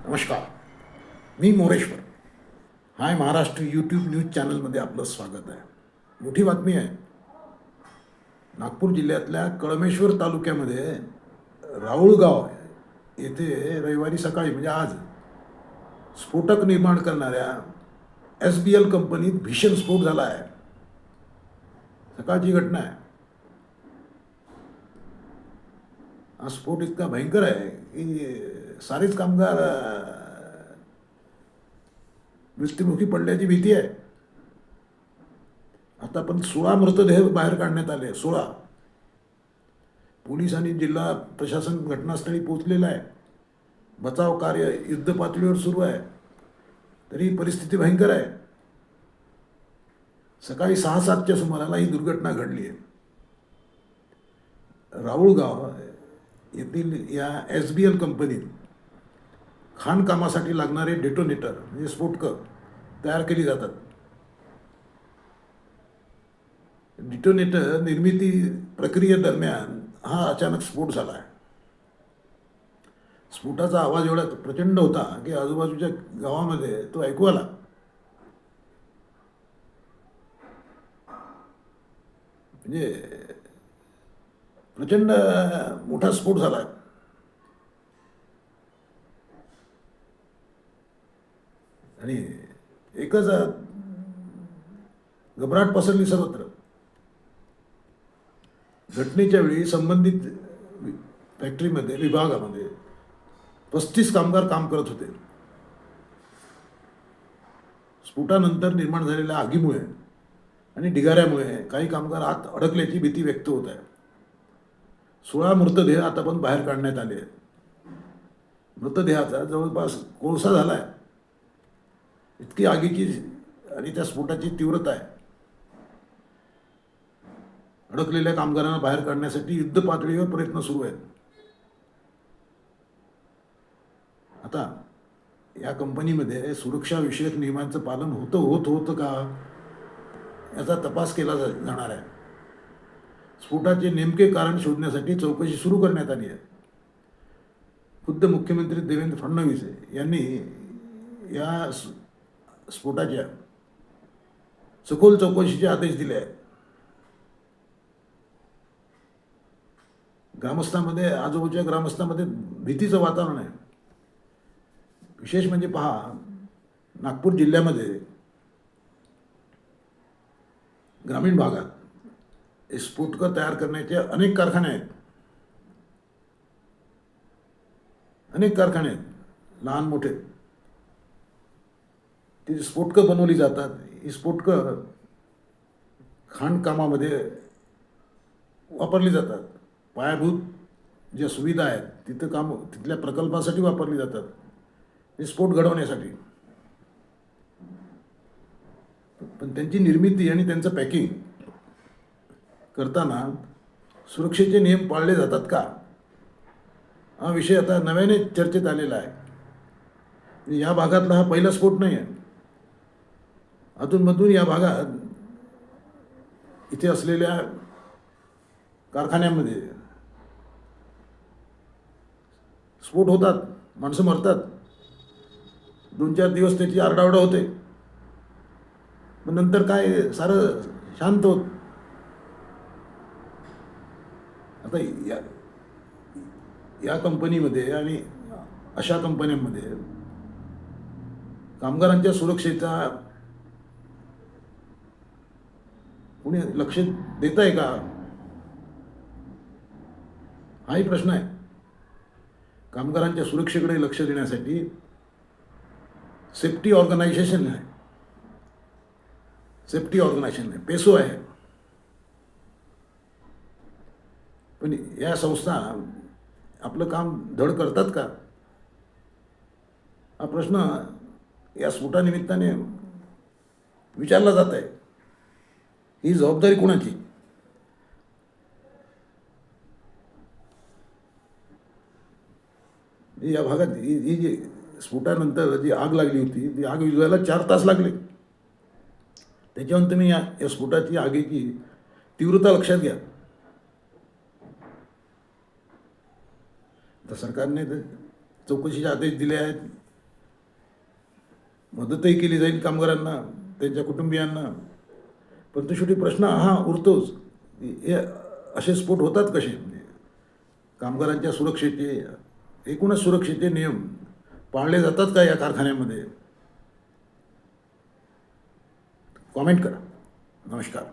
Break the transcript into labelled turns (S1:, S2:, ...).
S1: नमस्कार. मी मोरेश्वर. हाय Maharashtra YouTube news चॅनलमध्ये आपलं स्वागत आहे. मोठी बातमी आहे. नागपूर जिल्ह्यातल्या कळमेश्वर तालुक्यामध्ये राऊळगाव येथे रविवारी सकाळी म्हणजे आज स्फोटक निर्माण करणाऱ्या SBL कंपनीत भीषण स्फोट झाला आहे. सकाळची घटना आहे. हा स्फोट इतका भयंकर आहे की सारेच कामगार मृत्युमुखी पडल्याची भीती आहे. आता पण 16 मृतदेह बाहेर काढण्यात आले. 16. पोलीस आणि जिल्हा प्रशासन घटनास्थळी पोहोचलेलं आहे. बचाव कार्य युद्ध पातळीवर सुरू आहे. तरी परिस्थिती भयंकर आहे. सकाळी 6-7च्या सुमाराला ही दुर्घटना घडली आहे. राऊळगाव येथील या SBL कंपनीत खाणकामासाठी लागणारे डेटोनेटर म्हणजे स्फोटकं तयार केली जातात. डिटोनेटर निर्मिती प्रक्रियेदरम्यान हा अचानक स्फोट झाला आहे. स्फोटाचा आवाज एवढा प्रचंड होता की आजूबाजूच्या गावामध्ये तो ऐकू आला. म्हणजे प्रचंड मोठा स्फोट झाला. आणि एकच घबराट पसरली सर्वत्र. घटनेच्या वेळी संबंधित फॅक्टरीमध्ये विभागामध्ये 35 कामगार काम करत होते. स्फोटानंतर निर्माण झालेल्या आगीमुळे आणि ढिगाऱ्यामुळे काही कामगार आत अडकल्याची भीती व्यक्त होत आहे. 16 मृतदेह आता पण बाहेर काढण्यात आले आहेत. मृतदेहाचा जवळपास कोळसा झाला आहे. इतकी आगीची आणि त्या स्फोटाची तीव्रता आहे. अडकलेल्या कामगारांना बाहेर काढण्यासाठी युद्ध पातळीवर प्रयत्न सुरू आहेत. आता या कंपनीमध्ये सुरक्षाविषयक नियमांचं पालन होतं का याचा तपास केला जाणार आहे. स्फोटाचे नेमके कारण शोधण्यासाठी चौकशी सुरू करण्यात आली आहे. खुद्द मुख्यमंत्री देवेंद्र फडणवीस यांनी या स्फोटाच्या सखोल चौकशीचे आदेश दिले आहेत. आजूबाजूच्या ग्रामस्थांमध्ये भीतीचं वातावरण आहे. विशेष म्हणजे पहा, नागपूर जिल्ह्यामध्ये ग्रामीण भागात स्फोटकं तयार करण्याचे अनेक कारखाने आहेत. लहान मोठे. ती स्फोटकं बनवली जातात. ही स्फोटकं खाणकामामध्ये वापरली जातात. पायाभूत ज्या सुविधा आहेत तिथल्या प्रकल्पासाठी वापरली जातात. हे स्फोट घडवण्यासाठी. पण त्यांची निर्मिती आणि त्यांचं पॅकिंग करताना सुरक्षेचे नियम पाळले जातात का, हा विषय आता नव्याने चर्चेत आलेला आहे. या भागातला हा पहिला स्फोट नाही आहे. अधूनमधून या भागात इथे असलेल्या कारखान्यामध्ये स्फोट होतात. माणसं मरतात. 2-4 दिवस त्याची आरडाओरडा होते. मग नंतर काय सारं शांत होत. आता या कंपनीमध्ये आणि अशा कंपन्यांमध्ये कामगारांच्या सुरक्षेचा कोणी लक्ष देत आहे का, हाही प्रश्न आहे. कामगारांच्या सुरक्षेकडे लक्ष देण्यासाठी सेफ्टी ऑर्गनायझेशन आहे. पेसो आहे. पण या संस्था आपलं काम धड करतात का, हा प्रश्न या स्फोटानिमित्ताने विचारला जात आहे. ही जबाबदारी कोणाची? या भागात ही जी स्फोटानंतर जी आग लागली होती ती आग विझवायला 4 तास लागले. त्याच्यानंतर तुम्ही या स्फोटाची आगीची तीव्रता लक्षात घ्या. तर सरकारने चौकशीचे आदेश दिले आहेत. मदतही केली जाईल कामगारांना, त्यांच्या कुटुंबियांना. पण तो शेवटी प्रश्न हा उरतोच, हे असे स्फोट होतात कसे? म्हणजे कामगारांच्या सुरक्षेचे, एकूणच सुरक्षेचे नियम पाळले जातात का या कारखान्यामध्ये? कॉमेंट करा. नमस्कार.